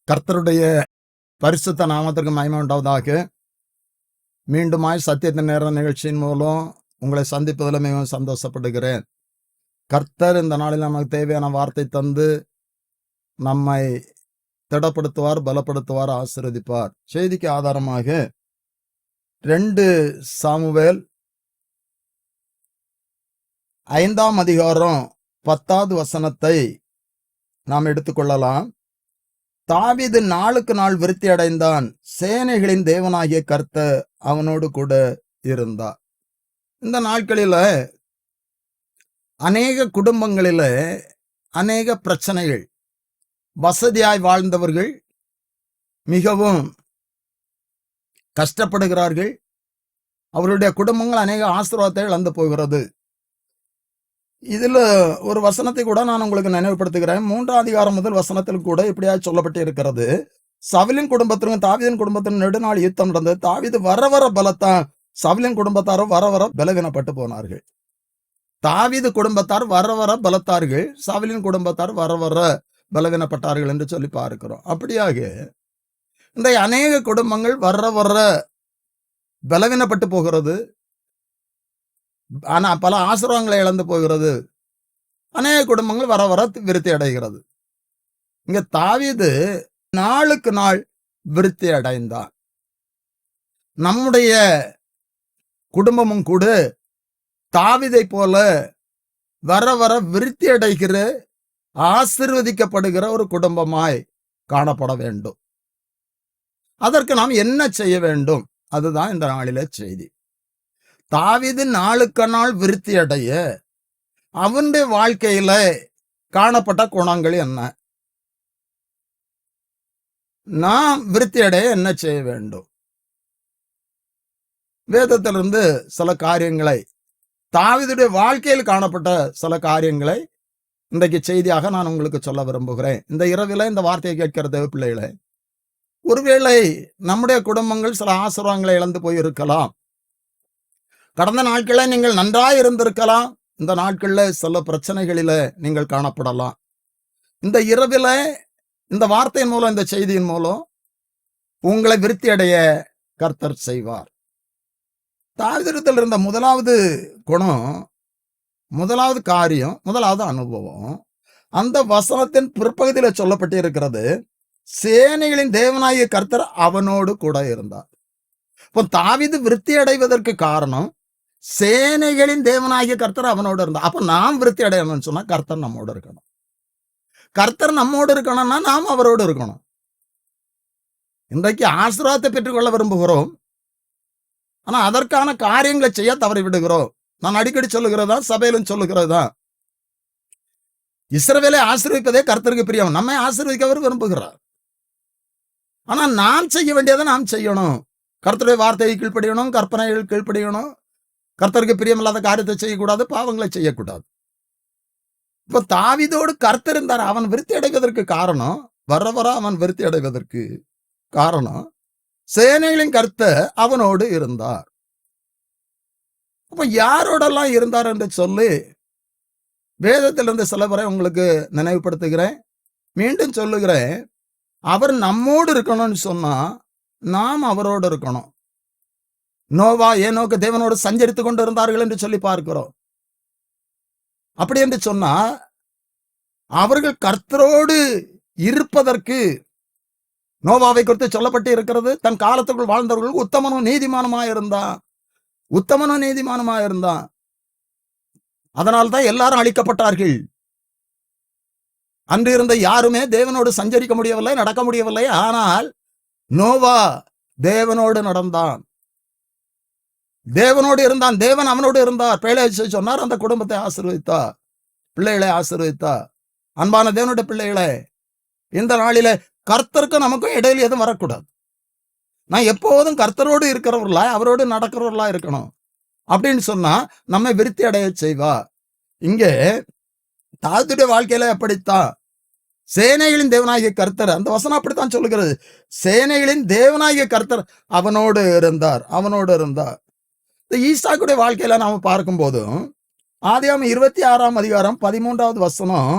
கர்த்தருடைய பரிசுத்த நாமத்திற்கு மகிமை உண்டாவதாக. மீண்டுமாய் சத்தியத்தின் நேர நிகழ்ச்சியின் மூலம் உங்களை சந்திப்பதில் மிகவும் சந்தோஷப்படுகிறேன். கர்த்தர் இந்த நாளில் நமக்கு தேவையான வார்த்தை தந்து நம்மை திடப்படுத்துவார், பலப்படுத்துவார், ஆசீர்வதிப்பார். செய்திக்கு ஆதாரமாக 2 சாமுவேல் 5ஆம் அதிகாரம் 10வது வசனத்தை நாம் எடுத்துக்கொள்ளலாம். தாவீது நாளுக்கு நாள் விருத்தி அடைந்தான், சேனைகளின் தேவனாகிய கர்த்தர் அவனோடு கூட இருந்தார். இந்த நாட்களில அநேக குடும்பங்களில அநேக பிரச்சனைகள். வசதியாய் வாழ்ந்தவர்கள் மிகவும் கஷ்டப்படுகிறார்கள். அவருடைய குடும்பங்கள் அநேக ஆசீர்வாதத்தை இழந்து போகிறது. இதுல ஒரு வசனத்தை கூட நான் உங்களுக்கு நினைவுபடுத்துகிறேன். 3ஆம் அதிகாரம் முதல் வசனத்தில் கூட இப்படியா சொல்லப்பட்டு இருக்கிறது. சவுலின் குடும்பத்திற்கும் தாவீதின் குடும்பத்தின் நெடுநாள் யுத்தம் நடந்தது. தாவீது வர வர பலத்தான், சவுலின் குடும்பத்தாரும் வர வர பலவீனப்பட்டு போனார்கள். தாவீது குடும்பத்தார் வர வர பலத்தார்கள், சவுலின் குடும்பத்தார் வர வர பலவீனப்பட்டார்கள் என்று சொல்லி பார்க்கிறோம். அப்படியாக இந்த அநேக குடும்பங்கள் வர வர பலவீனப்பட்டு போகிறது. ஆனா பல ஆசீர்வாதங்களை இழந்து போகிறது. அநேக குடும்பங்கள் வர வர விருத்தி அடைகிறது. இங்க தாவீது நாளுக்கு நாள் விருத்தி அடைந்தார். நம்முடைய குடும்பமும் கூட தாவீதை போல வர வர விருத்தி அடைகிற, ஆசீர்வதிக்கப்படுகிற ஒரு குடும்பமாய் காணப்பட வேண்டும். அதற்கு நாம் என்ன செய்ய வேண்டும்? அதுதான் இந்த நாளிலே செய்தி. தாவீது நாளுக்கு நாள் விருத்தி அடைய அவனுடைய வாழ்க்கையில காணப்பட்ட குணங்கள் என்ன? நாம் விருத்தி அடைய என்ன செய்ய வேண்டும்? வேதத்திலிருந்து சில காரியங்களை, தாவீதுடைய வாழ்க்கையில் காணப்பட்ட சில காரியங்களை இன்றைக்கு செய்தியாக நான் உங்களுக்கு சொல்ல விரும்புகிறேன். இந்த இரவில இந்த வார்த்தையை கேட்கிற தேவ பிள்ளைகளே, ஒருவேளை நம்முடைய குடும்பங்கள் சில ஆசீர்வாதங்களை இழந்து போயிருக்கலாம். கடந்த நாட்களில் நீங்கள் நன்றாய் இருந்திருக்கலாம். இந்த நாட்களில் சில பிரச்சனைகளில நீங்கள் காணப்படலாம். இந்த இரவில இந்த வார்த்தையின் மூலம், இந்த செய்தியின் மூலம் உங்களை விருத்தி அடைய கர்த்தர் செய்வார். தாவீதிடத்தில் இருந்த முதலாவது குணம், முதலாவது காரியம், முதலாவது அனுபவம், அந்த வசனத்தின் பிற்பகுதியில் சொல்லப்பட்டு இருக்கிறது. சேனைகளின் தேவனாகிய கர்த்தர் அவனோடு கூட இருந்தார். இப்போ தாவீது விருத்தி அடைவதற்கு காரணம், சேனைகளின் தேவனாகிய கர்த்தர் அவனோடு இருந்தார். அப்ப நாம் விருத்தி அடையணும்னு சொன்னா கர்த்தர் நம்மோடு இருக்கணும். கர்த்தர் நம்மோடு இருக்கணும்னா நாம் அவரோடு இருக்கணும். இன்றைக்கு ஆசீர்வாதத்தை பெற்றுக்கொள்ள விரும்புகிறோம். ஆனா அதற்கான காரியங்களை செய்ய தவறி விடுகிறோம். நான் அடிக்கடி சொல்லுகிறதா, சபையிலும் சொல்லுகிறதா, இஸ்ரவேலை ஆசீர்வதிப்பதே கர்த்தருக்கு பிரியம். நம்மை ஆசீர்வதிக்க அவர் விரும்புகிறார். ஆனா நாம் செய்ய வேண்டியதை நாம் செய்யணும். கர்த்தருடைய வார்த்தையை கீழ்ப்படியணும், கற்பனைகள் கீழ்ப்படியணும். கர்த்தருக்கு பிரியமில்லாத காரியத்தை செய்யக்கூடாது, பாவங்களை செய்யக்கூடாது. இப்ப தாவீதோடு கர்த்தர் இருந்தார். அவன் விருத்தி அடைவதற்கு காரணம், வர வர அவன் விருத்தி அடைவதற்கு காரணம், சேனைகளின் கர்த்தர் அவனோடு இருந்தார். அப்ப யாரோடெல்லாம் இருந்தார் என்று சொல்லி வேதத்திலிருந்து சில முறை உங்களுக்கு நினைவுபடுத்துகிறேன். மீண்டும் சொல்லுகிறேன், அவர் நம்மோடு இருக்கணும்னு சொன்னா நாம் அவரோடு இருக்கணும். நோவா, ஏனோக்கு தேவனோடு சஞ்சரித்து கொண்டு இருந்தார்கள் என்று சொல்லி பார்க்கிறோம். அப்படி என்று சொன்னா அவர்கள் கர்த்தரோடு இருப்பதற்கு நோவாவை குறித்து சொல்லப்பட்டு இருக்கிறது. தன் காலத்துக்குள் வாழ்ந்தவர்கள் உத்தமனும் நீதிமானுமா இருந்தான். அதனால்தான் எல்லாரும் அழிக்கப்பட்டார்கள். அன்று இருந்த யாருமே தேவனோடு சஞ்சரிக்க முடியவில்லை, நடக்க முடியவில்லை. ஆனால் நோவா தேவனோடு நடந்தான், தேவனோடு இருந்தான், தேவன் அவனோடு இருந்தார். பேழையை சொன்னார், அந்த குடும்பத்தை ஆசீர்வதித்தார், பிள்ளைகளை ஆசீர்வதித்தார். அன்பான தேவனுடைய பிள்ளைகளே, இந்த நாளில கர்த்தருக்கு நமக்கும் இடையில் எதுவும் வரக்கூடாது. நான் எப்போதும் கர்த்தரோடு இருக்கிறவர்களா, அவரோடு நடக்கிறவர்களா இருக்கணும். அப்படின்னு சொன்னா நம்மை விருத்தி அடைய செய்வார். இங்கே தாவீதுடைய வாழ்க்கையில எப்படித்தான், சேனைகளின் தேவனாகிய கர்த்தர், அந்த வசனம் அப்படித்தான் சொல்லுகிறது. சேனைகளின் தேவனாகிய கர்த்தர் அவனோடு இருந்தார். இந்த ஈசாக்குடைய வாழ்க்கையில நாம பார்க்கும் போதும், ஆதியாகமம் 26ஆம் அதிகாரம் 13வது வசனம்,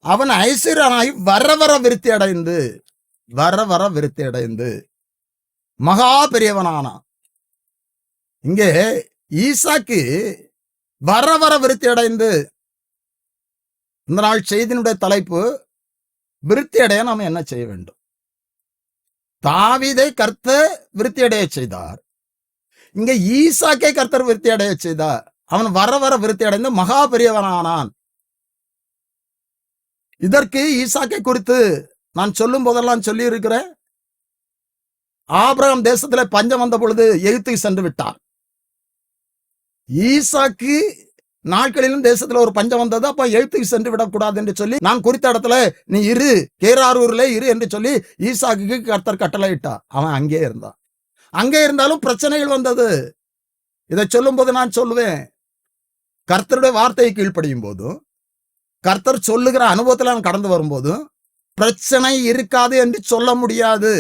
அவன் ஐஸ்வர்யனாய் வர வர விருத்தி அடைந்து, வர வர விருத்தி அடைந்து மகா பெரியவனானான். இங்கே ஈசாக்கு வர வர விருத்தி அடைந்து. இந்த நாள் செய்தியினுடைய தலைப்பு, விருத்தி அடைய நாம என்ன செய்ய வேண்டும்? தாவீதை கர்த்தர் விருத்தி அடைய செய்தார். இங்க ஈசாக்கை கர்த்தர் விருத்தி அடைய செய்தார். அவன் வர வர விருத்தி அடைந்து மகா பெரியவனானான். இதற்கு ஈசாக்கை குறித்து நான் சொல்லும் போதெல்லாம் சொல்லி இருக்கிறேன். ஆபிரகாம் தேசத்திலே பஞ்சம் வந்த பொழுது எகிப்துக்கு சென்று விட்டார். ஈசாக்கு நாட்களிலும் தேசத்துல ஒரு பஞ்சம் வந்தது. அப்ப எகிப்துக்கு சென்று விடக்கூடாது என்று சொல்லி, நான் குறித்த இடத்துல நீ இரு, கேராரூர்ல இரு என்று சொல்லி ஈசாக்கு கர்த்தர் கட்டளையிட்டார். அவன் அங்கே இருந்தான். அங்கே இருந்தாலும் பிரச்சனைகள் வந்தது. இதை சொல்லும் போது நான் சொல்லுவேன், கர்த்தருடைய வார்த்தையை கீழ்ப்படியும் போதும், கர்த்தர் சொல்லுகிற அனுபவத்துல நான் கடந்து வரும்போதும் பிரச்சனை இருக்காது என்று சொல்ல முடியாது.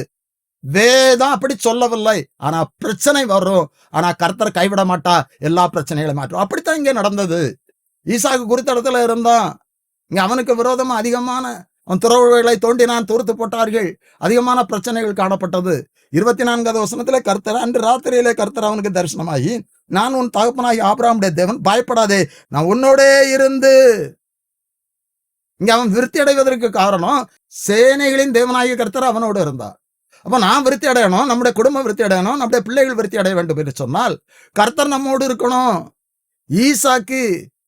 வேதம் அப்படி சொல்லவில்லை. ஆனா பிரச்சனை வரும். ஆனா கர்த்தர் கைவிட மாட்டா, எல்லா பிரச்சனைகளை மாற்றும். அப்படித்தான் இங்கே நடந்தது. ஈசாக்கு குறித்த இடத்துல இருந்தான். இங்க அவனுக்கு விரோதமா அதிகமான அவன் துறவுகளை தோண்டினான், தூர்த்து போட்டார்கள். அதிகமான பிரச்சனைகள் காணப்பட்டது. 24வது வசனத்திலே கர்த்தர், அன்று ராத்திரியிலே கர்த்தர் அவனுக்கு தரிசனமாகி, நான் உன் தகப்பனாகி ஆபிரகாமுடைய தேவன், பயப்படாதே, நான் உன்னோடே இருந்து. இங்க அவன் விருத்தி அடைவதற்கு காரணம், சேனைகளின் தேவனாகிய கர்த்தர் அவனோடு இருந்தார். அப்ப நான் விருத்தி அடையணும், நம்முடைய குடும்பம் விருத்தி அடையணும், நம்முடைய பிள்ளைகள் விருத்தி அடைய வேண்டும் என்று சொன்னால் கர்த்தர் நம்மோடு இருக்கணும். ஈசாக்கு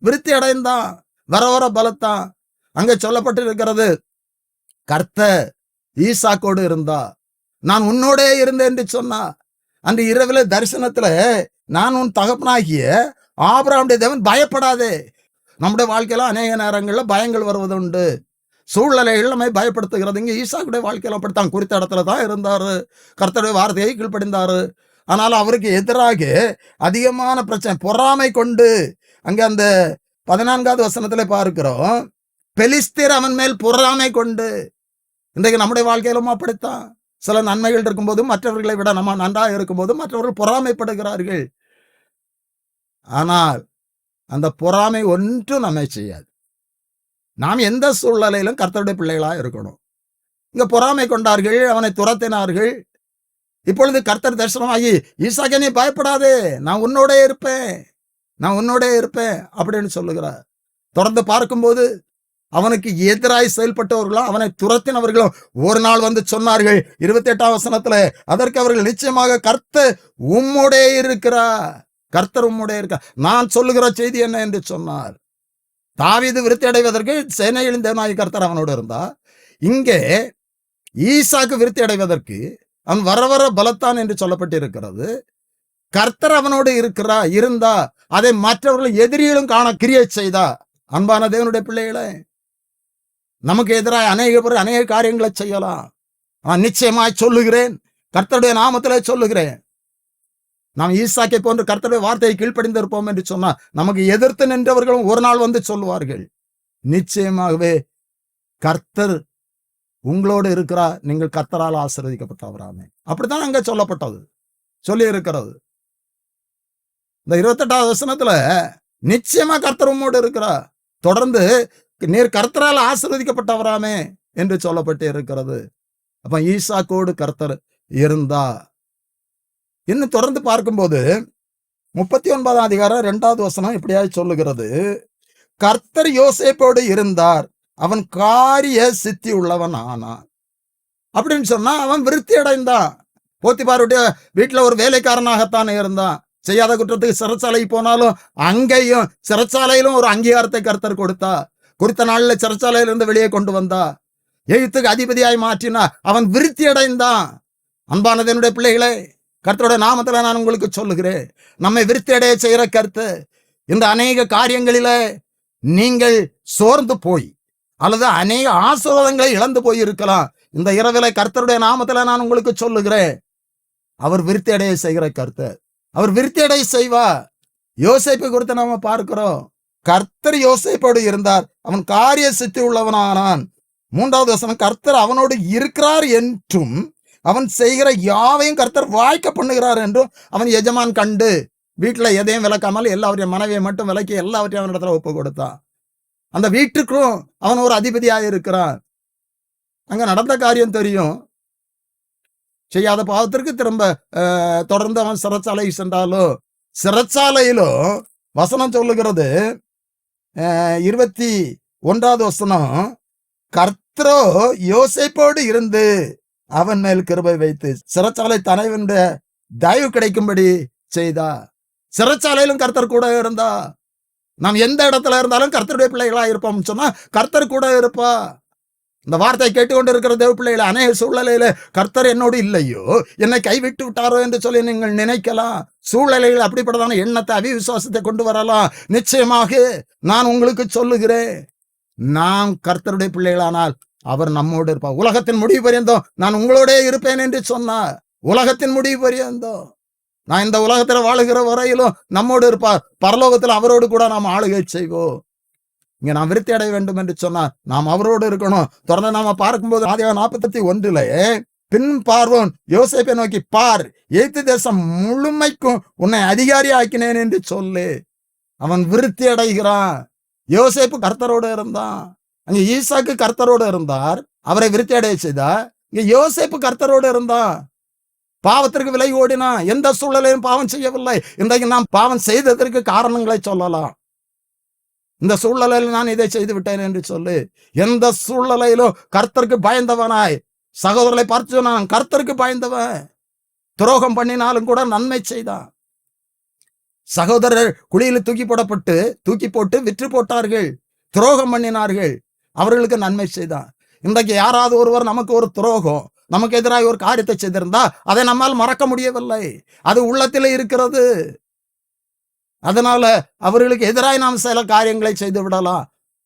விருத்தி அடைந்தான், வர வர பலத்தான். அங்க சொல்லப்பட்டு இருக்கிறது, கர்த்தர் ஈசாக்கோடு இருந்தா, நான் உன்னோடே இருந்தேன் என்று சொன்னா. அன்று இரவில தரிசனத்துல, நான் உன் தகப்பனாகிய ஆபிரகாமுடைய தேவன், பயப்படாதே. நம்முடைய வாழ்க்கையில அநேக நேரங்கள்ல பயங்கள் வருவது உண்டு. சூழ்நிலைகள் நம்மை பயப்படுத்துகிறது. இங்க ஈசாக்குடைய வாழ்க்கையில அப்படித்தான். குறித்த இடத்துல தான் இருந்தாரு, கர்த்தருடைய வார்த்தையை கீழ்ப்படிந்தாரு. ஆனால் அவருக்கு எதிராக அதிகமான பிரச்சனை, பொறாமை கொண்டு. அங்க அந்த 14வது வசனத்துல பார்க்கிறோம், பெலிஸ்தீர் அவன் மேல் பொறாமை கொண்டு. இன்றைக்கு நம்முடைய வாழ்க்கையிலும் அப்படித்தான். சில நன்மைகள் இருக்கும்போது, மற்றவர்களை விட நம்ம நன்றாக இருக்கும்போது மற்றவர்கள் பொறாமைப்படுகிறார்கள். ஆனால் அந்த பொறாமை ஒன்றும் நம்மை செய்யாது. நாம் எந்த சூழ்நிலையிலும் கர்த்தருடைய பிள்ளைகளா இருக்கணும். இங்க பொறாமை கொண்டார்கள், அவனை துரத்தினார்கள். இப்பொழுது கர்த்தர் தரிசனமாகி, ஈசாக்கே நீ பயப்படாதே, நான் உன்னோட இருப்பேன், நான் உன்னோட இருப்பேன் அப்படின்னு சொல்லுகிறார். தொடர்ந்து பார்க்கும்போது அவனுக்கு எதிராய் செயல்பட்டவர்களும் அவனை துரத்தினவர்களும் ஒரு நாள் வந்து சொன்னார்கள் 28ஆம் வசனத்துல, அதற்கு அவர்கள் நிச்சயமாக கர்த்தர் உம்முடைய இருக்கிறார், கர்த்தர் உம்முடைய இருக்கார், நான் சொல்லுகிற செய்தி என்ன என்று சொன்னார். தாவீது விருத்தி அடைவதற்கு சேனைகளின் தேவனாகிய கர்த்தர் அவனோடு இருந்தா. இங்கே ஈசாக்கு விருத்தி அடைவதற்கு அவன் வர வர பலத்தான் என்று சொல்லப்பட்டு இருக்கிறது. கர்த்தர் அவனோடு இருந்தா அதை மற்றவர்கள் எதிரிகளும் காண கிரியை செய்தா. அன்பான தேவனுடைய பிள்ளைகளே, நமக்கு எதிராக அநேக காரியங்களை செய்யலாம். நான் நிச்சயமாய் சொல்லுகிறேன், கர்த்தருடைய நாமத்திலே சொல்லுகிறேன், நாம் ஈசாக்கை போன்று கர்த்தருடைய வார்த்தையை கீழ்ப்படிந்திருப்போம் என்று சொன்னா, நமக்கு எதிர்த்து நின்றவர்களும் ஒரு நாள் வந்து சொல்லுவார்கள், நிச்சயமாகவே கர்த்தர் உங்களோடு இருக்கிறார், நீங்கள் கர்த்தரால் ஆசீர்வதிக்கப்பட்டவராமே. அப்படித்தான் அங்க சொல்லப்பட்டது, சொல்லி இருக்கிறது. இந்த 28வது வசனத்துல நிச்சயமா கர்த்தர் உம்மோடு இருக்கிறார், தொடர்ந்து நீர் கர்த்தரால் ஆசீர்வதிக்கப்பட்டவராமே என்று சொல்லப்பட்டு இருக்கிறது. அப்ப ஈசாக்கோடு கர்த்தர் இருந்தா. இன்னும் தொடர்ந்து பார்க்கும்போது 39ஆம் அதிகாரம் 2வது வசனம் இப்படியாக சொல்லுகிறது, கர்த்தர் யோசேப்போடு இருந்தார், அவன் காரிய சித்தி உள்ளவன் ஆனான். அப்படின்னு சொன்னா அவன் விருத்தி அடைந்தான். போத்திபாருடைய வீட்டுல ஒரு வேலைக்காரனாகத்தான் இருந்தான். செய்யாத குற்றத்துக்கு சிறைச்சாலைக்கு போனாலும் அங்கேயும் சிறைச்சாலையிலும் ஒரு அங்கீகாரத்தை கர்த்தர் கொடுத்தா. குறித்த நாளில் சிறைச்சாலையிலிருந்து வெளியே கொண்டு வந்தா. எகிப்துக்கு அதிபதியாய் மாற்றினா. அவன் விருத்தி அடைந்தான். அன்பானது என்னுடைய பிள்ளைகளே, கர்த்தருடைய நாமத்துல நான் உங்களுக்கு சொல்லுகிறேன், நம்மை விருத்தி அடைய செய்கிற கர்த்தர் இந்த அநேக காரியங்களில நீங்கள் சோர்ந்து போய் அல்லது அநேக ஆசீர்வாதங்களை இழந்து போய் இருக்கலாம். இந்த இரவில கர்த்தருடைய நாமத்துல நான் உங்களுக்கு சொல்லுகிறேன், அவர் விருத்தி அடைய செய்கிற கர்த்தர், அவர் விருத்தி அடைய செய்வார். யோசேப்பை குறித்து நாம பார்க்கிறோம், கர்த்தர் யோசேப்போடு இருந்தார், அவன் காரிய சித்தி உள்ளவனானான். 3வது வசனம், கர்த்தர் அவனோடு இருக்கிறார் என்றும் அவன் செய்கிற யாவையும் கர்த்தர் வாய்க்க பண்ணுகிறார் என்றும் அவன் எஜமான் கண்டு. வீட்டுல எதையும் விளக்காமல் எல்லாவற்றையும், மனைவியை மட்டும் விளக்கி எல்லாவற்றையும் அவனிடத்துல ஒப்பு கொடுத்தான். அந்த வீட்டுக்கும் அவன் ஒரு அதிபதியாக இருக்கிறான். அங்க நடந்த காரியம் தெரியும். செய்யாத பாவத்திற்கு திரும்ப தொடர்ந்து அவன் சிறைச்சாலை சென்றாலும், சிறைச்சாலையிலும் வசனம் சொல்லுகிறது 21வது வசனம், கர்த்தரோ யோசேப்போடு இருந்து அவன் மேல் கிருபை வைத்து சிறைச்சாலை தலைவனுடைய தயவு கிடைக்கும்படி செய்தா. சிறைச்சாலையிலும் கர்த்தர் கூட இருந்தா. நாம் எந்த இடத்துல இருந்தாலும் கர்த்தருடைய பிள்ளைகளா இருப்போம் சொன்னா கர்த்தர் கூட இருப்பா. இந்த வார்த்தை கேட்டுக்கொண்டு இருக்கிற தேவ பிள்ளைகளை அநேக சூழ்நிலையில கர்த்தர் என்னோடு இல்லையோ, என்னை கைவிட்டு விட்டாரோ என்று சொல்லி நீங்கள் நினைக்கலாம். சூழ்நிலைகள் அப்படிப்பட்டதான எண்ணத்தை, அவிசுவாசத்தை கொண்டு வரலாம். நிச்சயமாக நான் உங்களுக்கு சொல்லுகிறேன், நாம் கர்த்தருடைய பிள்ளைகளானால் அவர் நம்மோடு இருப்பார். உலகத்தின் முடிவு பரியந்தம் நான் உங்களோட இருப்பேன் என்று சொன்னார். உலகத்தின் முடிவு பரியந்தம் நான் இந்த உலகத்துல வாழுகிற வரையிலும் நம்மோடு இருப்பார். பரலோகத்தில் அவரோடு கூட நாம் ஆளுகை செய்வோம். இங்க நாம் விருத்தி அடைய வேண்டும் என்று சொன்னார் நாம் அவரோடு இருக்கணும். தொடர்ந்து நாம பார்க்கும்போது ஆதியாகமம் 41 பின் பார்வோன் யோசேப்பை நோக்கி, பார், எகிப்து தேசம் முழுமைக்கும் உன்னை அதிகாரி ஆக்கினேன் என்று சொல்லு. அவன் விருத்தி அடைகிறான். யோசேப்பு கர்த்தரோடு இருந்தான். அங்க ஈசாக்கு கர்த்தரோடு இருந்தார், அவரை விருத்தி அடைய செய்தார். இங்க யோசேப்பு கர்த்தரோடு இருந்தான். பாவத்திற்கு விலை ஓடினா, எந்த சூழலையும் பாவம் செய்யவில்லை. இன்றைக்கு நாம் பாவம் செய்ததற்கு காரணங்களை சொல்லலாம். இந்த சூழ்நிலையில் நான் இதை செய்து விட்டேன் என்று சொல்லு. எந்த சூழ்நிலையிலும் கர்த்தருக்கு பயந்தவனாய் சகோதரரை பார்த்து நான் கர்த்தருக்கு பயந்தவன். துரோகம் பண்ணினாலும் கூட நன்மை செய்தான். சகோதரர் குழியில் தூக்கி போட்டு விற்று போட்டார்கள், துரோகம் பண்ணினார்கள், அவர்களுக்கு நன்மை செய்தான். இன்றைக்கு யாராவது ஒருவர் நமக்கு ஒரு துரோகம், நமக்கு எதிராக ஒரு காரியத்தை செய்திருந்தா அதை நம்மால் மறக்க முடியவில்லை. அது உள்ளத்திலே இருக்கிறது. அதனால அவர்களுக்கு எதிராக நாம் சில காரியங்களை செய்து விடலாம்,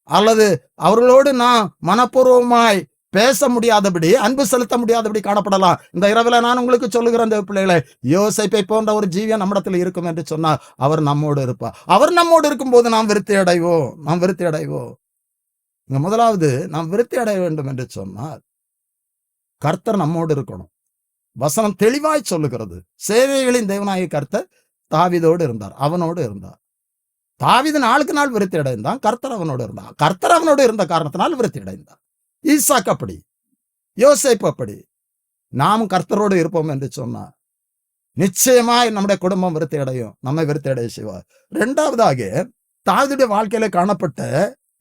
அல்லது அவர்களோடு நாம் மனப்பூர்வமாய் பேச முடியாதபடி, அன்பு செலுத்த முடியாதபடி காணப்படலாம். இந்த இரவுல நான் உங்களுக்கு சொல்லுகிறேன் பிள்ளைகளை, யோசேப்பை போன்ற ஒரு ஜீவியம் நம்மிடத்தில் இருக்கும் என்று சொன்னால் அவர் நம்மோடு இருப்பார். அவர் நம்மோடு இருக்கும்போது நாம் விருத்தி அடைவோம். இங்க முதலாவது நாம் விருத்தி அடைய வேண்டும் என்று சொன்னால் கர்த்தர் நம்மோடு இருக்கணும். வசனம் தெளிவாய் சொல்லுகிறது, சேனைகளின் தேவனாகிய கர்த்தர் தாவீதோடு இருந்தார், அவனோடு இருந்தார். தாவீது நாளுக்கு நாள் விருத்தி அடைந்தான். கர்த்தர் அவனோடு இருந்தார். கர்த்தர் அவனோடு இருந்த காரணத்தினால் விருத்தி அடைந்தார். ஈசாக்கு அப்படி, யோசேப்பு அப்படி. நாம் கர்த்தரோடு இருப்போம் என்று சொன்னார் நிச்சயமாய் நம்முடைய குடும்பம் விருத்தி அடையும், நம்மை விருத்தி அடைய செய்வார். இரண்டாவதாக தாவீதுடைய வாழ்க்கையில காணப்பட்ட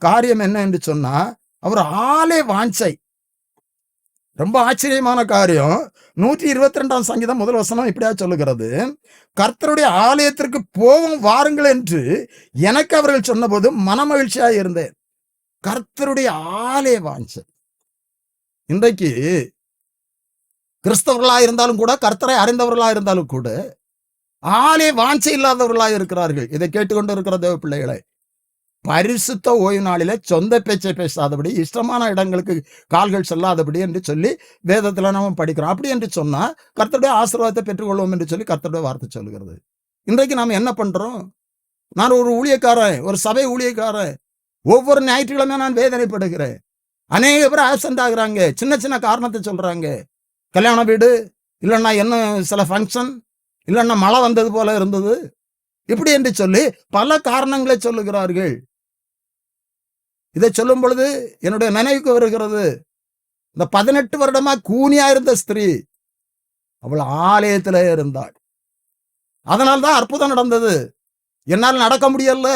காரியம் என்ன என்று சொன்னா, அவர் ஆலே வாஞ்சை. ரொம்ப ஆச்சரியமான காரியம். 122 சங்கீதம் முதல் வசனம் இப்படியா சொல்லுகிறது, கர்த்தருடைய ஆலயத்திற்கு போவோம் வாருங்கள் என்று எனக்கு அவர்கள் சொன்னபோது மனமகிழ்ச்சியா இருந்தேன். கர்த்தருடைய ஆலய வாஞ்சை. இன்றைக்கு கிறிஸ்தவர்களா இருந்தாலும் கூட, கர்த்தரை அறிந்தவர்களா இருந்தாலும் கூட ஆலய வாஞ்சை இல்லாதவர்களா இருக்கிறார்கள். இதை கேட்டுக்கொண்டு இருக்கிற தேவ பிள்ளைகளை, பரிசுத்த ஓய்வு நாளிலே சொந்த பேச்சை பேசாதபடி, இஷ்டமான இடங்களுக்கு கால்கள் செல்லாதபடி என்று சொல்லி வேதத்துல நம்ம படிக்கிறோம். அப்படி என்று சொன்னா கர்த்தருடைய ஆசீர்வாதத்தை பெற்றுக்கொள்வோம் என்று சொல்லி கர்த்தருடைய வார்த்தை சொல்லுகிறது. இன்றைக்கு நாம் என்ன பண்றோம்? நான் ஒரு ஊழியக்காரன், ஒரு சபை ஊழியக்காரன். ஒவ்வொரு ஞாயிற்றுக்கிழமை நான் வேதனைப்படுகிறேன். அநேக பேர் ஆப்சென்ட் ஆகுறாங்க, சின்ன சின்ன காரணத்தை சொல்றாங்க. கல்யாண வீடு, இல்லைன்னா என்ன சில ஃபங்க்ஷன், இல்லைன்னா மழை வந்தது போல இருந்தது, இப்படி என்று சொல்லி பல காரணங்களை சொல்லுகிறார்கள். இதை சொல்லும் பொழுது என்னுடைய நினைவுக்கு வருகிறது, இந்த 18 வருடமா கூனியா இருந்த ஸ்திரீ, அவள் ஆலயத்திலே இருந்தாள். அதனால்தான் அற்புதம் நடந்தது. என்னால் நடக்க முடியல.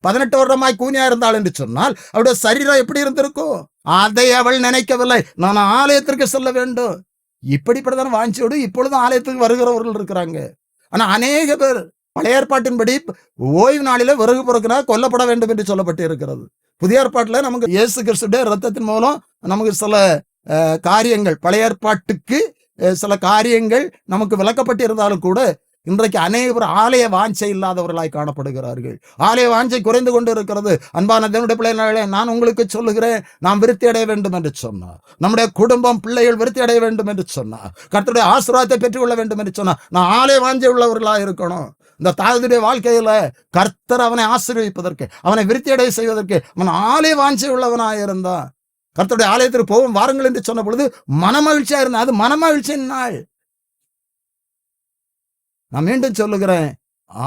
18 வருடமாய் கூனியா இருந்தாள் என்று சொன்னால் அவளுடைய சரீரம் எப்படி இருந்திருக்கும்? அதை அவள் நினைக்கவில்லை. நான் ஆலயத்திற்கு செல்ல வேண்டும். இப்படிப்பட்டதான வாஞ்சியோடு இப்பொழுதும் ஆலயத்துக்கு வருகிறவர்கள் இருக்கிறாங்க. ஆனா அநேக பேர் பழைய ஏற்பாட்டின்படி ஓய்வு நாளில விறகு பொறுக்கினா கொல்லப்பட வேண்டும் என்று சொல்லப்பட்டு இருக்கிறது. புதிய ஏற்பாட்டில் நமக்கு இயேசு கிறிஸ்துடைய இரத்தத்தின் மூலம் நமக்கு சில காரியங்கள், பழைய ஏற்பாட்டுக்கு சில காரியங்கள் நமக்கு விளக்கப்பட்டு இருந்தாலும் கூட இன்றைக்கு அநேகர் ஆலய வாஞ்சை இல்லாதவர்களாய் காணப்படுகிறார்கள். ஆலய வாஞ்சை குறைந்து கொண்டு இருக்கிறது. அன்பான தேவனுடைய பிள்ளைகளே, நான் உங்களுக்கு சொல்லுகிறேன், நாம் விருத்தி அடைய வேண்டும் என்று சொன்னார், நம்முடைய குடும்பம் பிள்ளைகள் விருத்தி அடைய வேண்டும் என்று சொன்னார், கர்த்தருடைய ஆசீர்வாதத்தை பெற்றுக்கொள்ள வேண்டும் என்று சொன்னார், நான் ஆலய வாஞ்சை உள்ளவர்களாக இருக்கணும். இந்த தாவீதுடைய வாழ்க்கையில கர்த்தர் அவனை ஆசீர்வதிப்பதற்கு, அவனை விருத்தி அடைய செய்வதற்கு அவன் ஆலய வாஞ்சை உள்ளவனாக இருந்தான். கர்த்தருடைய ஆலயத்திற்கு போவோம் வாருங்கள் என்று சொன்ன பொழுது மனமகிழ்ச்சியா இருந்தான். அது மனமகிழ்ச்சியின் நாள். நான் மீண்டும் சொல்லுகிறேன்,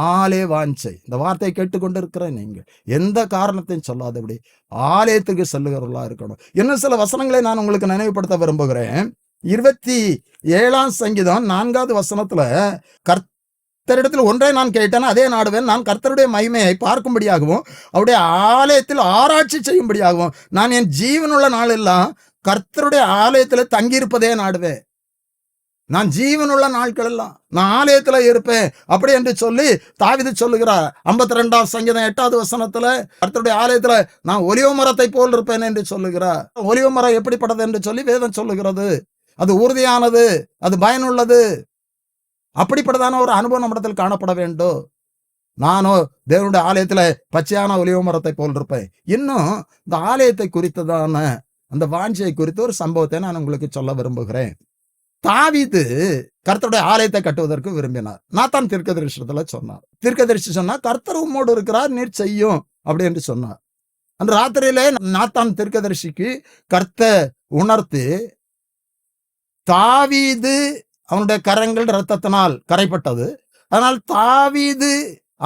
ஆலய வாஞ்சை. இந்த வார்த்தையை கேட்டுக்கொண்டிருக்கிறேன், நீங்கள் எந்த காரணத்தையும் சொல்லாதபடி ஆலயத்துக்கு செல்லுகிறவர்களா இருக்கணும். இன்னும் சில வசனங்களை நான் உங்களுக்கு நினைவுபடுத்த விரும்புகிறேன். 27ஆம் சங்கீதம் 4வது வசனத்துல, கர்த்தரிடத்தில் ஒன்றை நான் கேட்டேன், அதே நாடுவேன். நான் கர்த்தருடைய மகிமையை பார்க்கும்படியாகவும் அவருடைய ஆலயத்தில் ஆராய்ச்சி செய்யும்படியாகவும் நான் என் ஜீவனுள்ள நாளெல்லாம் கர்த்தருடைய ஆலயத்தில் தங்கியிருப்பதே நாடுவேன். நான் ஜீவனுள்ள நாட்கள் எல்லாம் நான் ஆலயத்துல இருப்பேன் அப்படி என்று சொல்லி தாவீது சொல்லுகிறார். 52ஆம் சங்கீதம் 8வது வசனத்துல, கர்த்தருடைய ஆலயத்துல நான் ஒலிவ மரத்தை போல் இருப்பேன் என்று சொல்லுகிறார். ஒலிவ மரம் எப்படிப்பட்டது என்று சொல்லி வேதம் சொல்லுகிறது. அது உறுதியானது, அது பயனுள்ளது. அப்படிப்பட்டதான ஒரு அனுபவம் நம்மிடத்தில் காணப்பட வேண்டும். நானோ தேவனுடைய ஆலயத்துல பச்சையான ஒலிவ மரத்தை போல் இருப்பேன். இன்னும் இந்த ஆலயத்தை குறித்ததான அந்த வாஞ்சையை குறித்து ஒரு சம்பவத்தை நான் உங்களுக்கு சொல்ல விரும்புகிறேன். தாவீது கர்த்தருடைய ஆலயத்தை கட்டுவதற்கு விரும்பினார். நாத்தான் தீர்க்கதரிசனத்துல சொன்னார். தீர்க்கதரிசி சொன்னா, கர்த்தர் உம்மோடு இருக்கிறார், நீர் செய்யும் அப்படி என்று சொன்னார். அன்று ராத்திரியிலே நாத்தான் தீர்க்கதரிசிக்கு கர்த்தர் உணர்த்தி, தாவீது அவனுடைய கரங்கள் இரத்தத்தினால் கரைப்பட்டது, அதனால் தாவீது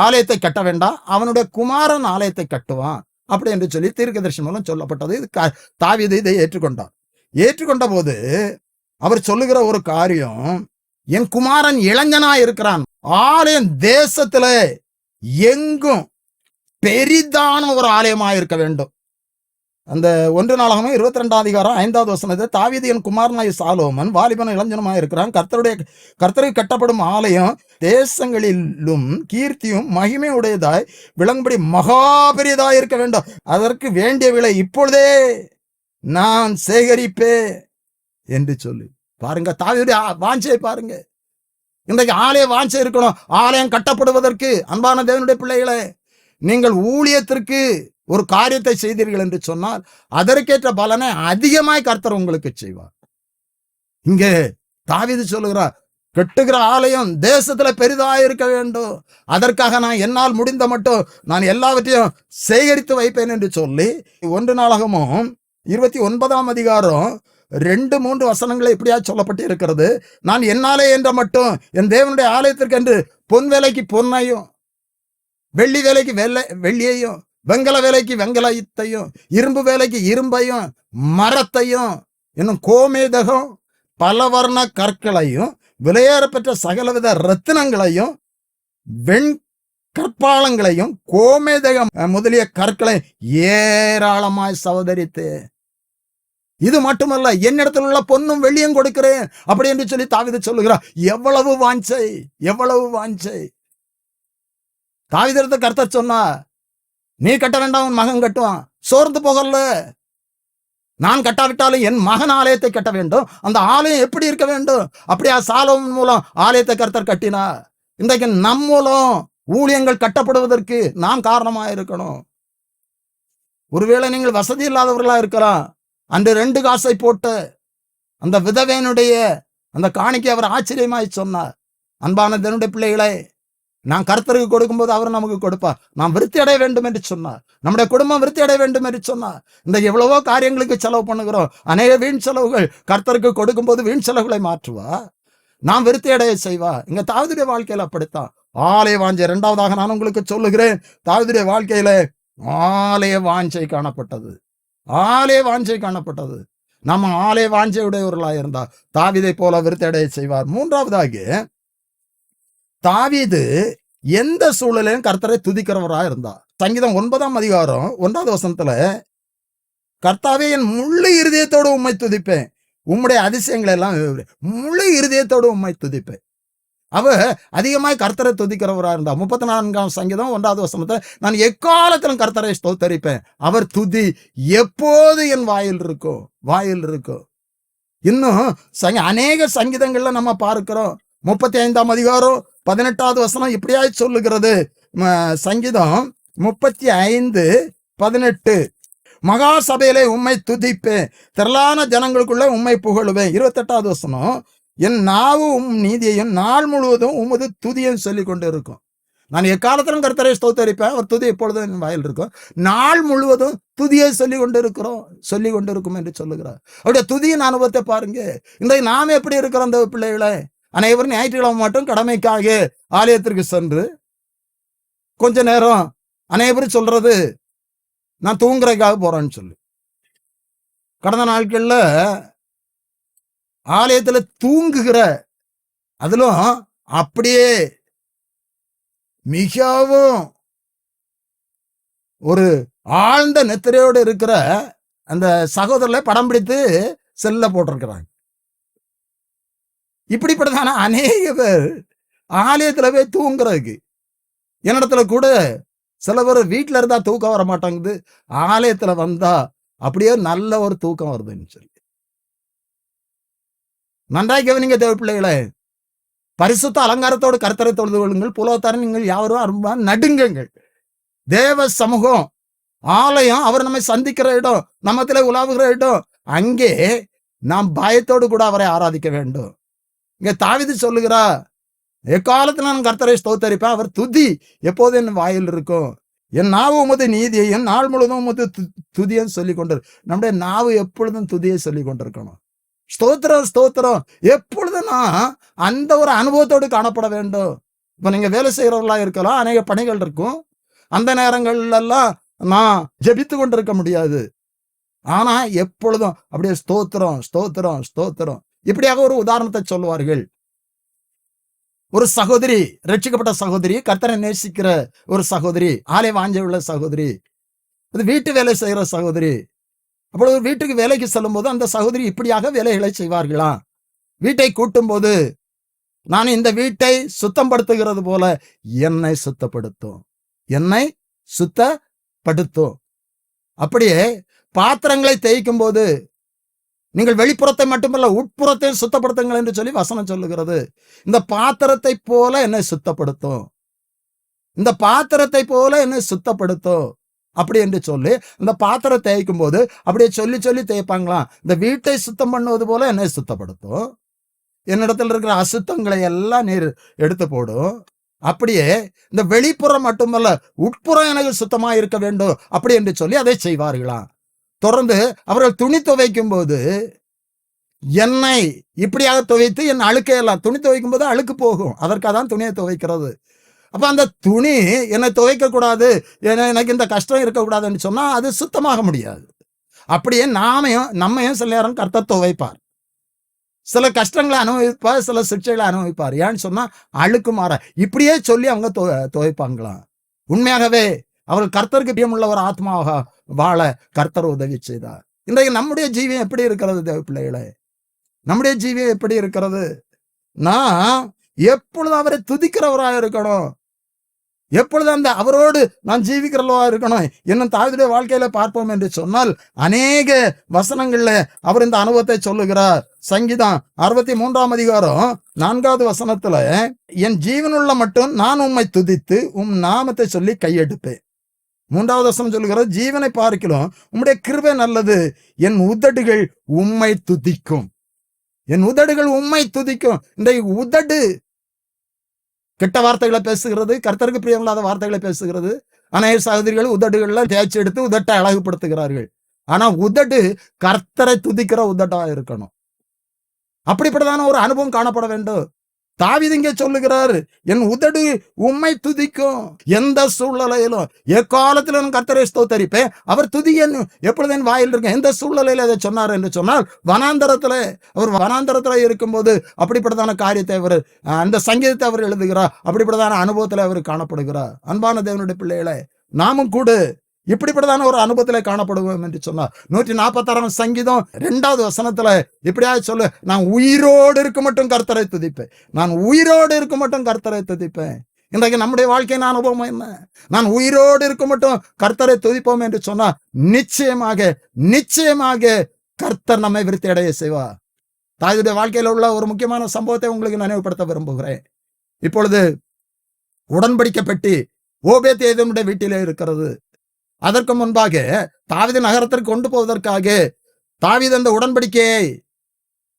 ஆலயத்தை கட்ட வேண்டாம், அவனுடைய குமாரன் ஆலயத்தை கட்டுவான் அப்படி என்று சொல்லி தீர்க்கதரிசி மூலம் சொல்லப்பட்டது. தாவீது இதை ஏற்றுக்கொண்டார். ஏற்றுக்கொண்ட போது அவர் சொல்லுகிற ஒரு காரியம், என் குமாரன் இளைஞனா இருக்கிறான், ஆலயம் தேசத்துல எங்கும் பெரிதான ஒரு ஆலயமா இருக்க வேண்டும். அந்த 1 நாளாகமம் 22ஆம் அதிகாரம் 5வது வசனத்தை, தாவீது என் குமாரனாய் சாலோமன் வாலிபன் இளைஞனுமாய் இருக்கிறான், கர்த்தருக்கு கட்டப்படும் ஆலயம் தேசங்களிலும் கீர்த்தியும் மகிமை உடையதாய் விளங்கும்படி மகா பெரியதாய் இருக்க வேண்டும், அதற்கு வேண்டிய விலை இப்பொழுதே நான் சேகரிப்பேன் என்று சொல்லி பாருங்க. தாவீதுடைய வாஞ்சை பாருங்க. இன்றைக்கு ஆலய வாஞ்சை இருக்கணும். ஆலயம் கட்டப்படுவதற்கு அன்பான தேவனுடைய பிள்ளைகளே, நீங்கள் ஊழியத்திற்கு ஒரு காரியத்தை செய்தீர்கள் என்று சொன்னால் அதற்கேற்ற பலனை அதிகமாய் கர்த்தர் உங்களுக்கு செய்வார். இங்கே தாவீது சொல்லுகிறார், கட்டுகிற ஆலயம் தேசத்துல பெரிதாக இருக்க வேண்டும், அதற்காக நான் என்னால் முடிந்த மட்டும் நான் எல்லாவற்றையும் சேகரித்து வைப்பேன் என்று சொல்லி 1 நாளாகமும் 29ஆம் அதிகாரம் 2-3 வசனங்களை இப்படியா சொல்லப்பட்டு இருக்கிறது. நான் என்னாலே என்ற மட்டும் என் தேவனுடைய ஆலயத்திற்கு என்று பொன் வேலைக்கு பொன்னையும், வெள்ளி வேலைக்கு வெள்ளியையும், வெங்கல வேலைக்கு வெங்கலத்தையும், இரும்பு வேலைக்கு இரும்பையும், மரத்தையும், இன்னும் கோமேதகம் பலவர்ண கற்களையும், விலையேறப்பெற்ற சகலவித ரத்தினங்களையும், வெண்கற்பாலங்களையும், கோமேதகம் முதலிய கற்களை ஏராளமாய் சவதரித்து, இது மட்டுமல்ல என்னிடத்தில் உள்ள பொன்னும் வெள்ளியும் கொடுக்கிறேன் அப்படி என்று சொல்லி தாவீது சொல்லுகிறார். எவ்வளவு வாஞ்சை, எவ்வளவு வாஞ்சை! தாவீதிடத்தை கர்த்தர் சொன்னா, நீ கட்ட வேண்டாம், உன் மகன் கட்டுவான், சோர்ந்து போகல. நான் கட்டாவிட்டாலும் என் மகன் ஆலயத்தை கட்ட வேண்டும். அந்த ஆலயம் எப்படி இருக்க வேண்டும்? அப்படியா சாலோமன் மூலம் ஆலயத்தை கர்த்தர் கட்டினார். இன்றைக்கு நம் மூலம் ஊழியங்கள் கட்டப்படுவதற்கு நாம் காரணமா இருக்கணும். ஒருவேளை நீங்கள் வசதி இல்லாதவர்களா இருக்கலாம். அன்று 2 காசை போட்டு அந்த விதவையனுடைய அந்த காணிக்கை அவர் ஆச்சரியமாய் சொன்னார். அன்பான தேவனுடைய பிள்ளைகளை, நான் கர்த்தருக்கு கொடுக்கும்போது அவர் நமக்கு கொடுப்பார். நாம் விருத்தி அடைய வேண்டும் என்று சொன்னார். நம்முடைய குடும்பம் விருத்தி அடைய வேண்டும் என்று சொன்னார். இந்த எவ்வளவோ காரியங்களுக்கு செலவு பண்ணுகிறோம். அநேக வீண் செலவுகள். கர்த்தருக்கு கொடுக்கும்போது வீண் செலவுகளை மாற்றுவா, நாம் விருத்தி அடைய செய்வா. இங்க தாவீதுடைய வாழ்க்கையில அப்படித்தான். ஆலய வாஞ்சை. 2வதாக நான் உங்களுக்கு சொல்லுகிறேன், தாவீதுடைய வாழ்க்கையில ஆலய வாஞ்சை காணப்பட்டது. ஆலய வாஞ்சை காணப்பட்டது. நம்ம ஆலய வாஞ்சை உடையவர்களாக இருந்தார் தாவீதை போல விருத்தி அடைய செய்வார். 3வதாக, தாவீது எந்த சூழலையும் கர்த்தரை துதிக்கிறவராக இருந்தார். சங்கீதம் 9ஆம் அதிகாரம் 1வது வசனத்துல, கர்த்தாவே என் முழு இருதயத்தோடு உம்மை துதிப்பேன், உம்முடைய அதிசயங்களை எல்லாம் முழு இருதயத்தோடு உம்மை துதிப்பேன். அவர் அதிகமாய் கர்த்தரை துதிக்கிறவராக இருந்தார். 34ஆம் சங்கீதம் 1வது வசனத்துல, நான் எக்காலத்திலும் கர்த்தரை ஸ்தோத்தரிப்பேன், அவர் துதி எப்போது என் வாயில் இருக்கும். இன்னும் அநேக சங்கீதங்கள்ல நம்ம பார்க்கிறோம். 35ஆம் அதிகாரம் 18வது வசனம் இப்படியாய் சொல்லுகிறது. சங்கீதம் 35:18, மகா சபையிலே உம்மை துதிப்பேன், திரளான ஜனங்களுக்குள்ள உம்மை புகழுவேன். 28வது வசனம், என் நாவு உம் நீதியையும் நாள் முழுவதும் உமது துதியையும் சொல்லிக் கொண்டு இருக்கும். நான் எக்காலத்திலும் கர்த்தரை ஸ்தோத்தரிப்பேன், அவர் துதி எப்பொழுதும் என் வாயில் இருக்கும். நாள் முழுவதும் துதியை சொல்லிக் கொண்டு இருக்கும் என்று சொல்லுகிறார். அவருடைய துதியின் அனுபவத்தை பாருங்க. இன்றைக்கு நாம் எப்படி இருக்கிறோம்? அந்த பிள்ளைகளை அனைவரும் ஞாயிற்றுக்கிழமை மட்டும் கடமைக்காக ஆலயத்திற்கு சென்று கொஞ்ச நேரம், அனைவரும் சொல்றது நான் தூங்குறதுக்காக போறேன்னு சொல்லி. கடந்த நாட்கள்ல ஆலயத்துல தூங்குகிற, அதிலும் அப்படியே மிகவும் ஒரு ஆழ்ந்த நித்திரையோடு இருக்கிற அந்த சகோதரர்களை படம் பிடித்து செல்ல போட்டிருக்கிறாங்க. இப்படிப்பட்டதான அநேக பேர் ஆலயத்துல போய் தூங்குறதுக்கு, என்னிடத்துல கூட சில பேர் வீட்டுல இருந்தா தூக்கம் வர மாட்டாங்குது, ஆலயத்துல வந்தா அப்படியே நல்ல ஒரு தூக்கம் வருதுன்னு சொல்லி. நன்றாய் கவனிங்க தேவ பிள்ளைகளே. பரிசுத்த அலங்காரத்தோடு கர்த்தரை தொழுது கொள்ளுங்கள், புலோத்தார நீங்கள் யாவரும் அரும்பா நடுங்குங்கள். தேவ சமூகம், ஆலயம், அவர் நம்மை சந்திக்கிற இடம், நம்மத்திலே உலாவுகிற இடம். அங்கே நாம் பயத்தோடு கூட அவரை ஆராதிக்க வேண்டும். இங்க தாவீது சொல்லுகிறா, எக்காலத்தில் நான் கர்த்தரை ஸ்தோத்தரிப்பேன், அவர் துதி எப்போது என் வாயில் இருக்கும். என் நாவு உமது நீதியை, என் நாள் முழுவதும் உமது துதியை சொல்லிக் கொண்டு. நம்முடைய நாவு எப்பொழுதும் துதியை சொல்லிக் கொண்டிருக்கணும். ஸ்தோத்திரம் ஸ்தோத்திரம் எப்பொழுதுனா அந்த ஒரு அனுபவத்தோடு காணப்பட வேண்டும். இப்ப நீங்க வேலை செய்யறவர்களா இருக்கலாம், அநேக பணிகள் இருக்கும். அந்த நேரங்கள்ல எல்லாம் நான் ஜெபித்து கொண்டிருக்க முடியாது. ஆனா எப்பொழுதும் அப்படியே ஸ்தோத்திரம் ஸ்தோத்திரம் ஸ்தோத்திரம். இப்படியாக ஒரு உதாரணத்தை சொல்லுவார்கள். ஒரு சகோதரி, ரட்சிக்கப்பட்ட சகோதரி, கர்த்தரை நேசிக்கிற ஒரு சகோதரி, ஆலய வாஞ்சை உள்ள சகோதரி, அது வீட்டு வேலை செய்கிற சகோதரி. அப்பொழுது வீட்டுக்கு வேலைக்கு செல்லும் போது அந்த சகோதரி இப்படியாக வேலைகளை செய்வார்களாம். வீட்டை கூட்டும் போது, நான் இந்த வீட்டை சுத்தப்படுத்துகிறது போல என்னை சுத்தப்படுத்தும், என்னை சுத்தப்படுத்தும். அப்படியே பாத்திரங்களை தேய்க்கும் போது, நீங்கள் வெளிப்புறத்தை மட்டுமல்ல உட்புறத்தை சுத்தப்படுத்துங்கள் என்று சொல்லி வசனம் சொல்லுகிறது. இந்த பாத்திரத்தை போல என்னை சுத்தப்படுத்தும், இந்த பாத்திரத்தை போல என்னை சுத்தப்படுத்தும் அப்படி என்று சொல்லி இந்த பாத்திரம் தேய்க்கும் போது அப்படியே சொல்லி சொல்லி தேய்ப்பாங்களாம். இந்த வீட்டை சுத்தம் பண்ணுவது போல என்னை சுத்தப்படுத்தும், என்னிடத்தில் இருக்கிற அசுத்தங்களை எல்லாம் நீர் எடுத்து போடும். அப்படியே இந்த வெளிப்புறம் மட்டுமல்ல உட்புறம் எனக்கு சுத்தமா இருக்க வேண்டும் அப்படி என்று சொல்லி அதை செய்வார்களாம். தொடர்ந்து அவர்கள் துணி துவைக்கும் போது என்னை இப்படியாக துவைத்து என் அழுக்கையெல்லாம், துணி துவைக்கும் போது அழுக்கு போகும், அதற்காக தான் துணியை துவைக்கிறது. அப்ப அந்த துணி என்னை துவைக்க கூடாது, எனக்கு இந்த கஷ்டம் இருக்கக்கூடாதுன்னு சொன்னா அது சுத்தமாக முடியாது. அப்படியே நம்மையும் சில நேரம் கர்த்தர் துவைப்பார், சில கஷ்டங்களை அனுபவிப்பார், சில சிக்ஷைகளை அனுபவிப்பார். ஏன்னு சொன்னா அழுக்கு மாற இப்படியே சொல்லி அவங்க துவைப்பாங்களாம். உண்மையாகவே அவர்கள் கர்த்தருக்கு பிரியமுள்ள ஒரு ஆத்மாவாக வாழ கர்த்தர் உதவி செய்தார். இன்றைக்கு நம்முடைய ஜீவியம் எப்படி இருக்கிறது தேவ பிள்ளைகளே? நம்முடைய ஜீவியம் எப்படி இருக்கிறது? நான் எப்பொழுது அவரை துதிக்கிறவராக இருக்கணும், எப்பொழுது அந்த அவரோடு நான் ஜீவிக்கிறவா இருக்கணும். இன்னும் தாவீதுடைய வாழ்க்கையில பார்ப்போம் என்று சொன்னால் அநேக வசனங்கள்ல அவர் இந்த அனுபவத்தை சொல்லுகிறார். சங்கீதம் 63 அதிகாரம் 4வது வசனத்துல, என் ஜீவனுள்ள மட்டும் நான் உம்மை துதித்து உம் நாமத்தை சொல்லி கையெடுப்பேன். 3வது வசனம் சொல்லுகிறது, ஜீவனை பார்க்கிறோம் உம்முடைய கிருபை நல்லது, என் உதடுகள் உம்மை துதிக்கும், என் உதடுகள் உம்மை துதிக்கும். இந்த உதடு கெட்ட வார்த்தைகளை பேசுகிறது, கர்த்தருக்கு பிரியமில்லாத வார்த்தைகளை பேசுகிறது. அநேக சகோதரிகள் உதடுகள்ல தேய்ச்சி எடுத்து உதட்டை அழகுபடுத்துகிறார்கள். ஆனா உதடு கர்த்தரை துதிக்கிற உதட்டா இருக்கணும். அப்படிப்பட்டதான ஒரு அனுபவம் காணப்பட வேண்டும். தாவீது இங்கே சொல்லுகிறார், என் உதடு உம்மை துதிக்கும். எந்த சூழ்நிலையிலும் எக்காலத்திலும் கர்த்தரை ஸ்தோத்தரிப்பேன், அவர் துதியன் எப்பொழுது என் வாயில் இருக்கும். எந்த சூழ்நிலையில அதை சொன்னார் என்று சொன்னால் அவர் வனாந்தரத்துல இருக்கும்போது அப்படிப்பட்டதான காரியத்தை அவர், அந்த சங்கீதத்தை அவர் எழுதுகிறார். அப்படிப்பட்டதான அனுபவத்தில் அவர் காணப்படுகிறார். அன்பான தேவனுடைய பிள்ளைகளை, நாமும் கூட இப்படிப்பட்டதான ஒரு அனுபவத்திலே காணப்படுவோம் என்று சொன்னார். 146 சங்கீதம் 2வது வசனத்துல இப்படியா சொல்லு, நான் உயிரோடு இருக்க மட்டும் கர்த்தரை துதிப்பேன், நான் உயிரோடு இருக்க மட்டும் கர்த்தரை துதிப்பேன். இன்றைக்கு நம்முடைய வாழ்க்கையின் அனுபவம் என்ன? நான் உயிரோடு இருக்க மட்டும் கர்த்தரை துதிப்போம் என்று சொன்னா நிச்சயமாக நிச்சயமாக கர்த்தர் நம்மை விருத்தி அடைய செய்வார். தாவீதுடைய வாழ்க்கையில் உள்ள ஒரு முக்கியமான சம்பவத்தை உங்களுக்கு நினைவுபடுத்த விரும்புகிறேன். இப்பொழுது உடன்படிக்கை பெட்டி ஓபேத்-ஏதோமுடைய வீட்டிலே இருக்கிறது. அதற்கு முன்பாக தாவீது நகரத்திற்கு கொண்டு போவதற்காக தாவீது அந்த உடன்படிக்கையை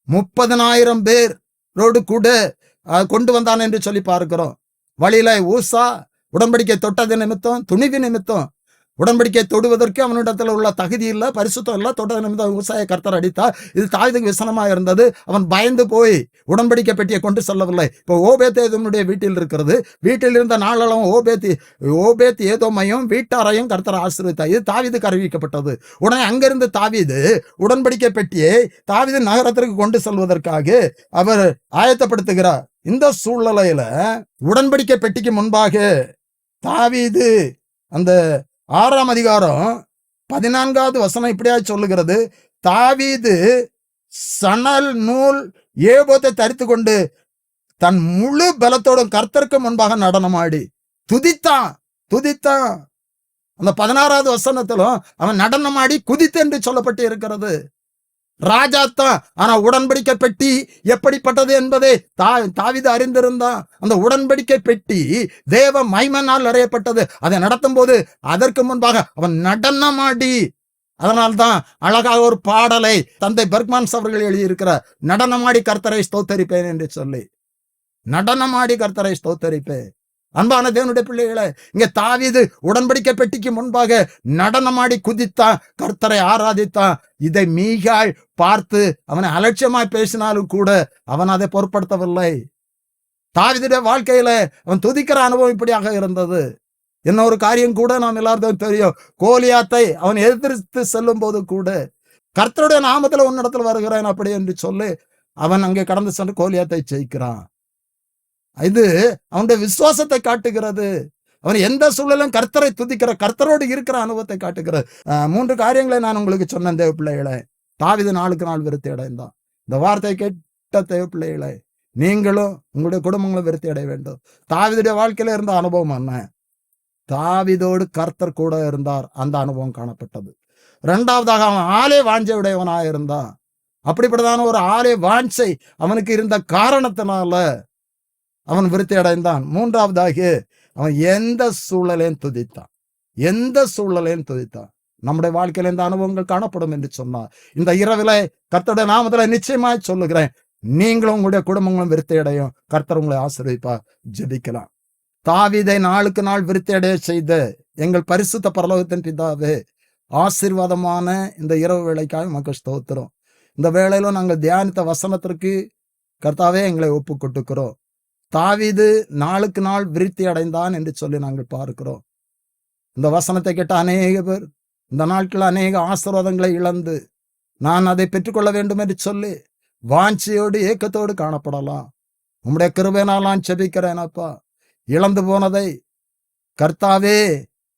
30,000 பேரோடு கூட கொண்டு வந்தான் என்று சொல்லி பார்க்கிறோம். வழியில ஊசா உடன்படிக்கை தொட்டது நிமித்தம், துணிவு நிமித்தம் உடன்படிக்கை தொடுவதற்கு அவனிடத்தில் உள்ள தகுதி இல்லை, பரிசுத்தம் இல்லை. தொட நிமித்தம் விவசாய கர்த்தர் அடித்தார். இது தாவீதுக்கு விசனமாக இருந்தது. அவன் பயந்து போய் உடன்படிக்கை பெட்டியை கொண்டு செல்லவில்லை. இப்போ ஓபேத்-ஏதோமுடைய வீட்டில் இருக்கிறது. வீட்டில் இருந்த நாளளவும் ஓபேத்-ஏதோமையும் வீட்டாரையும் கர்த்தர் ஆசீர்வதித்தார். இது தாவீதுக்கு அறிவிக்கப்பட்டது. உடனே அங்கிருந்து தாவீது உடன்படிக்கை பெட்டியை தாவீது நகரத்திற்கு கொண்டு செல்வதற்காக அவர் ஆயத்தப்படுத்துகிறார். இந்த சூழ்நிலையில உடன்படிக்கை பெட்டிக்கு முன்பாக தாவீது அந்த 6ஆம் அதிகாரம் 14வது வசனம் இப்படியா சொல்லுகிறது. தாவீது சணல் நூல் ஏபோத்தை தரித்து கொண்டு தன் முழு பலத்தோடும் கர்த்தருக்கு முன்பாக நடனமாடி துதித்தான். அந்த 16வது வசனத்திலும் அவன் நடனமாடி குதித்து என்று சொல்லப்பட்டு இருக்கிறது. ராஜாத்தான். ஆனா உடன்படிக்கை பெட்டி எப்படிப்பட்டது என்பதை தாவீது அறிந்திருந்தான். அந்த உடன்படிக்கை பெட்டி தேவ மகிமையினால் நிறையப்பட்டது. அதை நடத்தும் போது அதற்கு முன்பாக அவன் நடனமாடி, அதனால்தான் அழகாக ஒரு பாடலை தந்தை பெர்க்மான்ஸ் அவர்கள் எழுதியிருக்கிறார். நடனமாடி கர்த்தரை ஸ்தோத்தரிப்பேன் என்று சொல்லி, நடனமாடி கர்த்தரை ஸ்தோத்தரிப்பேன். அன்பான தேவனுடைய பிள்ளைகளை, இங்க தாவீது உடன்படிக்கை பெட்டிக்கு முன்பாக நடனமாடி குதித்தான், கர்த்தரை ஆராதித்தான். இதை மீகாள் பார்த்து அவனை அலட்சியமாய் பேசினாலும் கூட அவன் அதை பொருட்படுத்தவில்லை. தாவீதுடைய வாழ்க்கையில அவன் துதிக்கிற அனுபவம் இப்படியாக இருந்தது. இன்னொரு காரியம் கூட நாம் எல்லாருக்கும் தெரியும். கோலியாத்தை அவன் எதிர்த்து செல்லும் போது கூட கர்த்தருடைய நாமத்துல உன்னிடத்துல வருகிறேன் அப்படி என்று சொல்லி அவன் அங்கே கடந்து சென்று கோலியாத்தை ஜெயிக்கிறான். இது அவனுடைய விசுவாசத்தை காட்டுகிறது. அவன் எந்த சூழலும் கர்த்தரை துதிக்கிற, கர்த்தரோடு இருக்கிற அனுபவத்தை காட்டுகிறது. 3 காரியங்களை நான் உங்களுக்கு சொன்னேன் தேவ பிள்ளைகளை. தாவீது நாளுக்கு நாள் விருத்தி அடைந்தான். இந்த வார்த்தை கேட்ட தேவ பிள்ளைகளை, நீங்களும் உங்களுடைய குடும்பங்களும் விருத்தி அடைய வேண்டும். தாவீதுடைய வாழ்க்கையில இருந்த அனுபவம் என்ன? தாவீதோடு கர்த்தர் கூட இருந்தார். அந்த அனுபவம் காணப்பட்டது. 2வதாக அவன் ஆலே வாஞ்சை உடையவனாக இருந்தான். அப்படிப்பட்டதான ஒரு ஆலே வாஞ்சை அவனுக்கு இருந்த காரணத்தினால அவன் விருத்தி அடைந்தான். 3வதாக அவன் எந்த சூழலையும் துதித்தான். நம்முடைய வாழ்க்கையில இந்த அனுபவங்கள் காணப்படும் என்று சொன்னார். இந்த இரவில கர்த்தருடைய நாமத்துல நிச்சயமாய் சொல்லுகிறேன், நீங்களும் உங்களுடைய குடும்பங்களும் விருத்தி அடையும். கர்த்தர் உங்களை ஆசீர்வதிப்பார். ஜெபிக்கலாம். தாவீதை நாளுக்கு நாள் விருத்தி அடைய செய்த எங்கள் பரிசுத்த பரலோகத்தின் பிதாவே, ஆசீர்வாதமான இந்த இரவு வேளைக்காக மக்கள் ஸ்தோத்திரம். இந்த வேளையில நாங்கள் தியானித்த வசனத்திற்கு கர்த்தாவே எங்களை ஒப்பு கொடுக்கிறோம். தாவீது நாளுக்கு நாள் விருத்தி அடைந்தான் என்று சொல்லி நாங்கள் பார்க்கிறோம். இந்த வசனத்தை கேட்ட அநேக பேர் இந்த நாட்கள் அநேக ஆசீர்வாதங்களை இழந்து நான் அதை பெற்றுக்கொள்ள வேண்டும் என்று சொல்லி வாஞ்சியோடு ஏக்கத்தோடு காணப்படலாம். உம்முடைய கிருபையினால் நான் செபிக்கிறேனப்பா. இழந்து போனதை கர்த்தாவே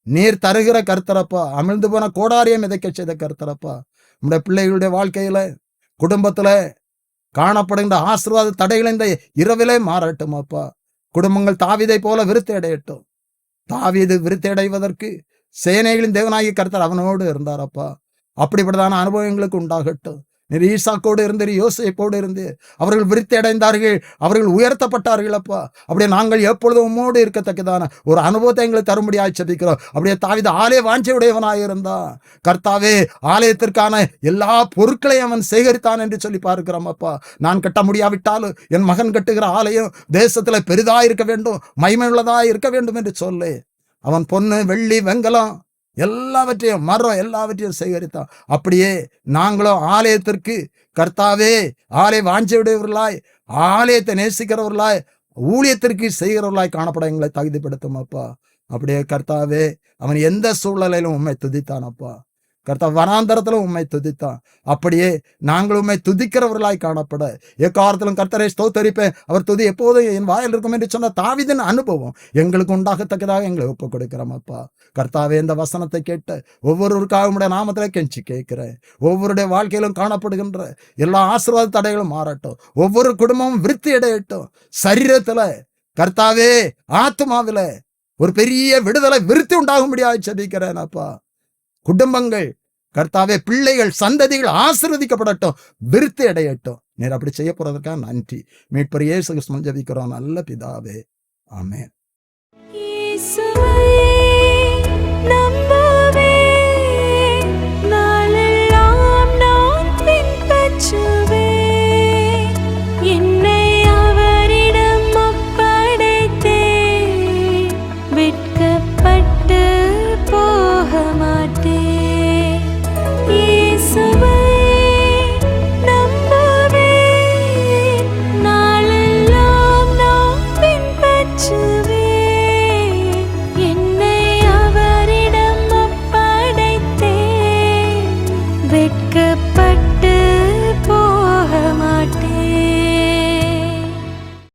நீர் தருகிற கர்த்தரப்பா. அமிழ்ந்து போன கோடாரியம் மிதைக்க செய்த கர்த்தரப்பா. உம்முடைய பிள்ளைகளுடைய வாழ்க்கையில குடும்பத்துல காணப்படுகின்ற ஆசீர்வாத தடைகள் இந்த இரவிலே மாறட்டும் அப்பா. குடும்பங்கள் தாவீதை போல விருத்தி அடையட்டும். தாவீது விருத்தி அடைவதற்கு சேனைகளின் தேவனாகிய கர்த்தர் அவனோடு இருந்தாரப்பா. அப்படிப்பட்டதான அனுபவம் எங்களுக்கு உண்டாகட்டும். நீர் ஈசாக்கோடு இருந்தீர், யோசேப்போடு இருந்தீர். அவர்கள் விருத்தி அடைந்தார்கள், அவர்கள் உயர்த்தப்பட்டார்கள் அப்பா. அப்படியே நாங்கள் எப்பொழுதும் உம்மோடு இருக்கத்தக்கதான ஒரு அனுபவத்தை எங்களுக்கு தரும்படியாக ஜெபிக்கிறோம். அப்படியே தாவீது ஆலய வாஞ்சையுடையவனாக இருந்தான். கர்த்தாவே, ஆலயத்திற்கான எல்லா பொருட்களையும் அவன் சேகரித்தான் என்று சொல்லி பார்க்கிறோம் அப்பா. நான் கட்ட முடியாவிட்டாலும் என் மகன் கட்டுகிற ஆலயம் தேசத்துல பெரிதா இருக்க வேண்டும், மகிமையுள்ளதா இருக்க வேண்டும் என்று சொல்லி அவன் பொன்னு வெள்ளி வெங்கலம் எல்லாவற்றையும் மரம் எல்லாவற்றையும் சேகரித்தான். அப்படியே நாங்களும் ஆலயத்திற்கு கர்த்தாவே ஆலய வாஞ்சையுடையவர்களாய், ஆலயத்தை நேசிக்கிறவர்களாய், ஊழியத்திற்கு செய்கிறவர்களாய் காணப்பட எங்களை தகுதிப்படுத்தும் அப்பா. அப்படியே கர்த்தாவே அவன் எந்த சூழ்நிலையிலும் உண்மை துதித்தான் அப்பா. கர்த்தா வனாந்தரத்திலும் உண்மை துதித்தான். அப்படியே நாங்கள் உண்மை துதிக்கிறவர்களாய் காணப்பட எக்காலத்திலும் கர்த்தரை ஸ்தோத்தரிப்பேன், அவர் துதி எப்போதும் என் வாயில் இருக்கும் என்று சொன்ன தாவீதின் அனுபவம் எங்களுக்கு உண்டாகத்தக்கதாக எங்களை ஒப்புக் கொடுக்கிறோம் அப்பா. கர்த்தாவே, இந்த வசனத்தை கேட்ட ஒவ்வொருவருக்காக உம்முடைய நாமத்திலே கெஞ்சி கேட்கிறேன். ஒவ்வொருடைய வாழ்க்கையிலும் காணப்படுகின்ற எல்லா ஆசீர்வாத தடைகளும் மாறட்டும். ஒவ்வொரு குடும்பமும் விருத்தி அடையட்டும். சரீரத்துல கர்த்தாவே, ஆத்மாவில ஒரு பெரிய விடுதலை விருத்தி உண்டாகும்படியாக ஜெபிக்கிறேன் அப்பா. குடும்பங்கள் கர்த்தாவே, பிள்ளைகள், சந்ததிகள் ஆசீர்வதிக்கப்படட்டும், விருத்தி அடையட்டும். நீர் அப்படி செய்ய போறதற்காக நன்றி. மீட்பர் இயேசு கிறிஸ்துவின் ஜெபிக்கிறோம் நல்ல பிதாவே, ஆமென். வெட்கப்பட்டு போக வெட்கப்பட்டு